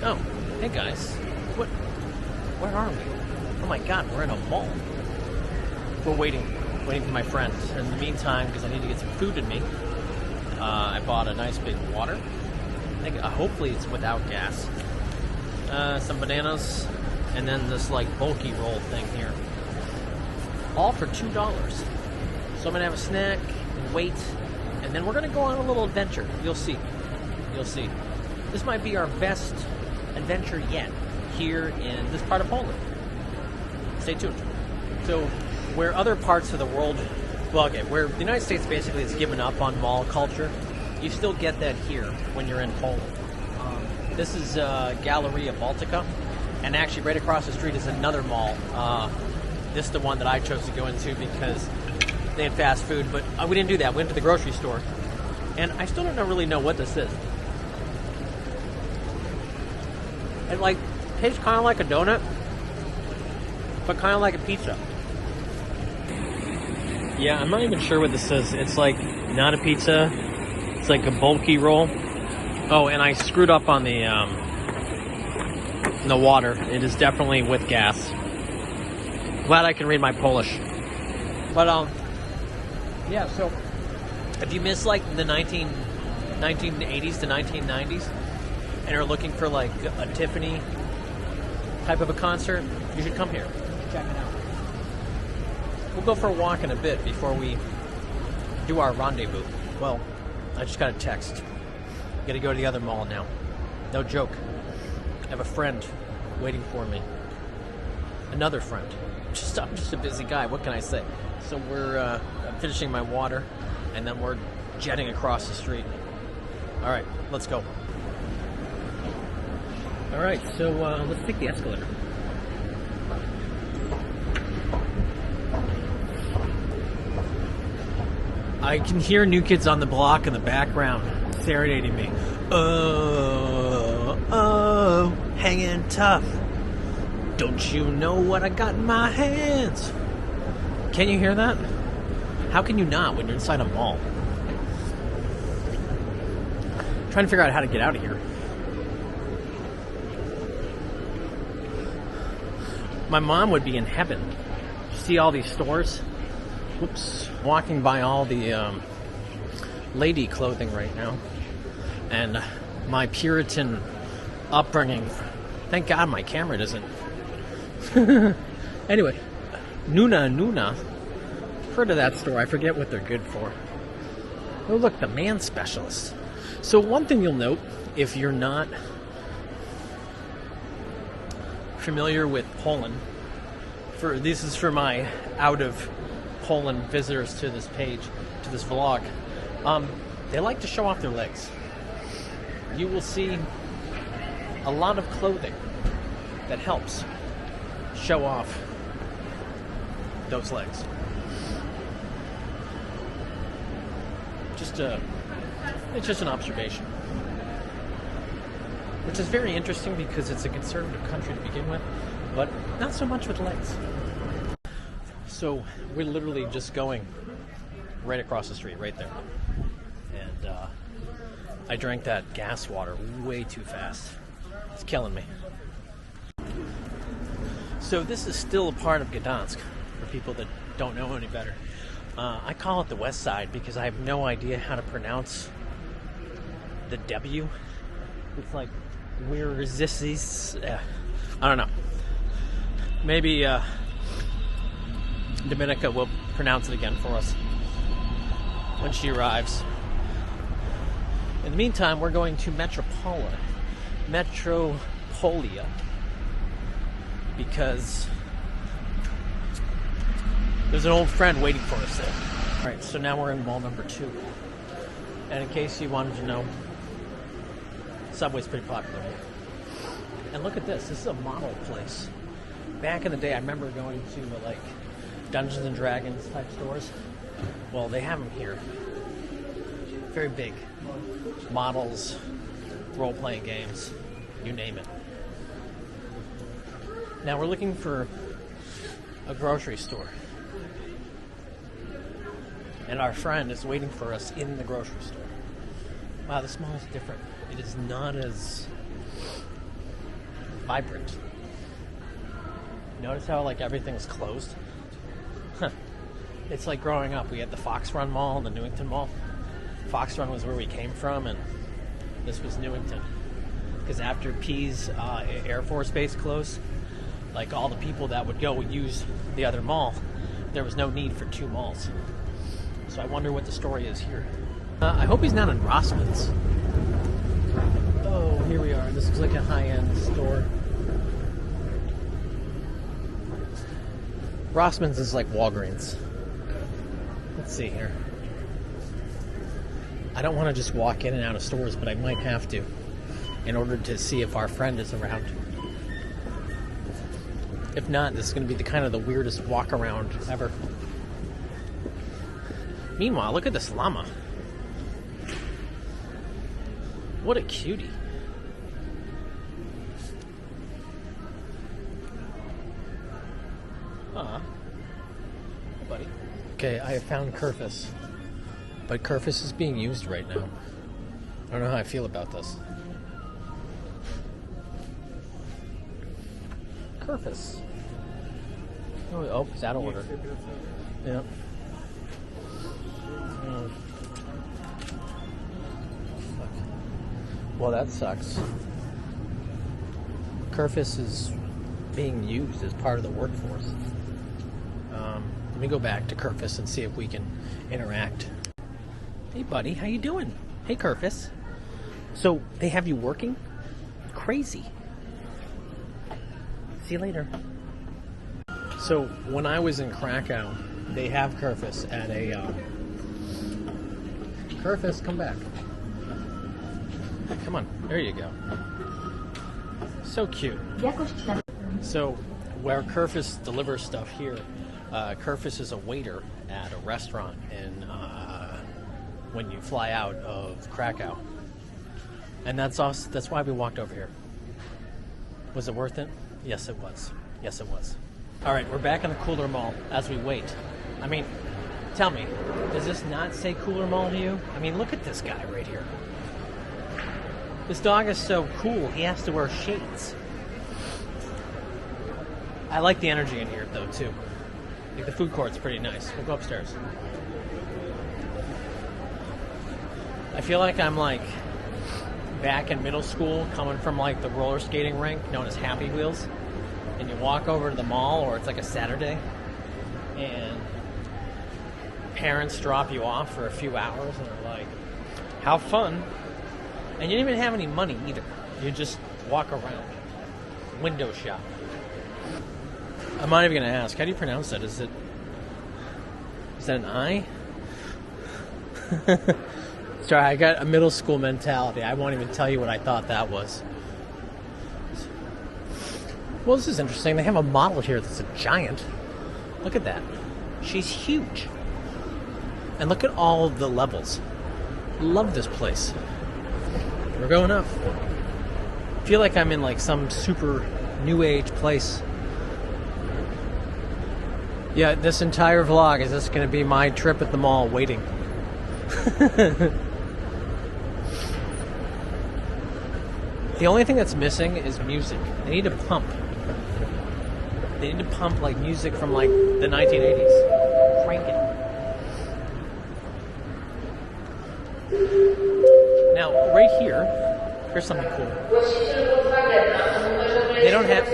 Oh, hey guys. Where are we? Oh my god, we're in a mall. We're waiting for my friends. In the meantime, because I need to get some food in me, I bought a nice big water. Hopefully it's without gas. Some bananas, and then this like bulky roll thing here. All for $2. So I'm gonna have a snack and wait, and then we're gonna go on a little adventure. You'll see. This might be our best adventure yet here in this part of Poland. Stay tuned. So, where other parts of the world, where the United States basically has given up on mall culture, you still get that here when you're in Poland. This is Galeria Bałtycka, and actually right across the street is another mall. This is the one that I chose to go into because they had fast food, but we didn't do that. We went to the grocery store, and I still don't really know what this is. It tastes kind of like a donut, but kind of like a pizza. Yeah, I'm not even sure what this is. It's like not a pizza. It's like a bulky roll. Oh, and I screwed up on the water. It is definitely with gas. Glad I can read my Polish. But yeah. So if you miss like the 1980s to 1990s, and are looking for like a Tiffany type of a concert, you should come here. Check it out. We'll go for a walk in a bit before we do our rendezvous. Well, I just got a text. Gotta go to the other mall now. No joke. I have a friend waiting for me. Another friend. I'm just a busy guy. What can I say? So we're finishing my water, and then we're jetting across the street. All right, let's go. All right, so let's take the escalator. I can hear New Kids on the Block in the background serenading me. Oh, hanging tough. Don't you know what I got in my hands? Can you hear that? How can you not when you're inside a mall? I'm trying to figure out how to get out of here. My mom would be in heaven. See all these stores? Whoops. Walking by all the lady clothing right now. And my Puritan upbringing. Thank God my camera doesn't. Anyway, Nuna. Heard of that store. I forget what they're good for. Oh, look, the man specialist. So one thing you'll note, if you're not familiar with Poland, this is for my out of Poland visitors to this page, to this vlog. They like to show off their legs. You will see a lot of clothing that helps show off those legs. It's just an observation, which is very interesting because it's a conservative country to begin with, but not so much with legs. So we're literally just going right across the street, right there. And I drank that gas water way too fast. It's killing me. So this is still a part of Gdansk, for people that don't know any better. I call it the West Side because I have no idea how to pronounce the W. It's like we're resisties. I don't know. Maybe Dominica will pronounce it again for us when she arrives. In the meantime, we're going to Metropolia, because there's an old friend waiting for us there. All right, so now we're in mall number 2. And in case you wanted to know, Subway's pretty popular here. And look at this. This is a model place. Back in the day, I remember going to like Dungeons and Dragons type stores. Well, they have them here. Very big. Models, role-playing games, you name it. Now we're looking for a grocery store. And our friend is waiting for us in the grocery store. Wow, this mall is different. It is not as vibrant. Notice how like everything's closed? It's like growing up. We had the Fox Run Mall, the Newington Mall. Fox Run was where we came from, and this was Newington. Because after Pease Air Force Base closed, like all the people that would go use the other mall, there was no need for two malls. So I wonder what the story is here. I hope he's not in Rossman's. Oh, here we are. This is like a high-end store. Rossman's is like Walgreens. Let's see here. I don't want to just walk in and out of stores, but I might have to in order to see if our friend is around. If not, this is going to be the kind of the weirdest walk around ever. Meanwhile, look at this llama. What a cutie. Hey, buddy. Okay, I have found Kerfuś. But Kerfuś is being used right now. I don't know how I feel about this. Kerfuś. Oh, it's out of order. Yeah. Well, that sucks. Kerfuś is being used as part of the workforce. Let me go back to Kerfuś and see if we can interact. Hey, buddy, how you doing? Hey, Kerfuś. So, they have you working? Crazy. See you later. So, when I was in Krakow, they have Kerfuś at a... Kerfuś, come back. Come on, there you go. So cute. So, where Kerfuś delivers stuff here, Kerfuś is a waiter at a restaurant when you fly out of Krakow. And that's why we walked over here. Was it worth it? Yes, it was. Yes, it was. All right, we're back in the Cooler Mall as we wait. I mean, tell me, does this not say Cooler Mall to you? I mean, look at this guy right here. This dog is so cool, he has to wear shades. I like the energy in here, though, too. I think the food court's pretty nice. We'll go upstairs. I feel like I'm, like, back in middle school, coming from, like, the roller skating rink known as Happy Wheels. And you walk over to the mall, or it's like a Saturday, and parents drop you off for a few hours, and they're like, how fun. And you don't even have any money, either. You just walk around. Window shop. I'm not even going to ask. How do you pronounce that? Is that an I? Sorry, I got a middle school mentality. I won't even tell you what I thought that was. Well, this is interesting. They have a model here that's a giant. Look at that. She's huge. And look at all the levels. Love this place. We're going up. I feel like I'm in like some super new age place. Yeah, this entire vlog is just going to be my trip at the mall waiting. The only thing that's missing is music. They need to pump. They need to pump like music from like the 1980s. Crank it. Now, right here, here's something cool. They don't have...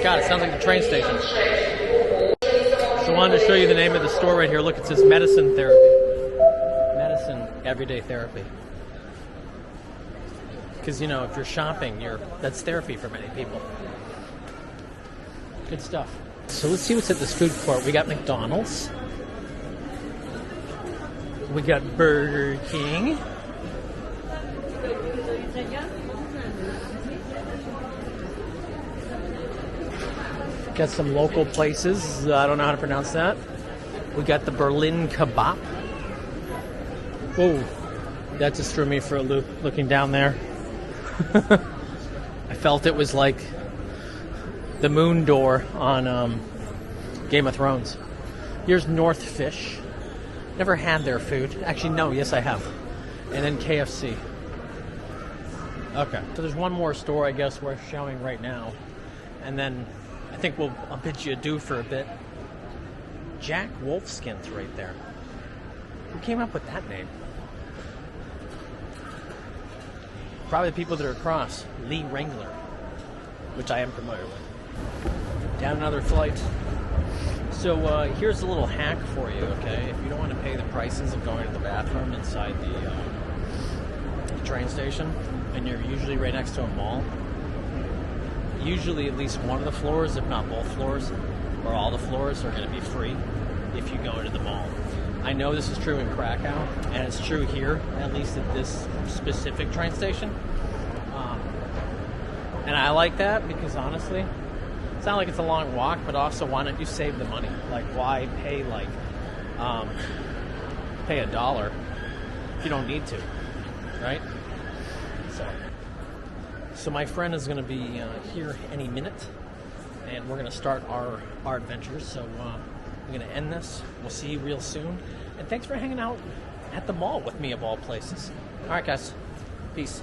God, it sounds like the train station. So I wanted to show you the name of the store right here. Look, it says Medicine Therapy. Medicine Everyday Therapy. Because, you know, if you're shopping, that's therapy for many people. Good stuff. So let's see what's at this food court. We got McDonald's. We got Burger King. Got some local places. I don't know how to pronounce that. We got the Berlin Kebab. Whoa, that just threw me for a loop looking down there. I felt it was like the moon door on Game of Thrones. Here's North Fish. Never had their food. Actually, no, yes I have. And then KFC. Okay. So there's one more store, I guess, worth showing right now. And then I think I'll bid you adieu for a bit. Jack Wolfskin's right there. Who came up with that name? Probably the people that are across. Lee Wrangler, which I am familiar with. Down another flight. So here's a little hack for you, okay? If you don't want to pay the prices of going to the bathroom inside the train station, and you're usually right next to a mall, usually at least one of the floors, if not both floors, or all the floors, are going to be free if you go into the mall. I know this is true in Krakow, and it's true here, at least at this specific train station. And I like that because, honestly, it's not like it's a long walk, but also, why don't you save the money? Like, why pay, pay $1 if you don't need to, right? So my friend is going to be here any minute, and we're going to start our adventures. So I'm going to end this. We'll see you real soon. And thanks for hanging out at the mall with me, of all places. All right, guys. Peace.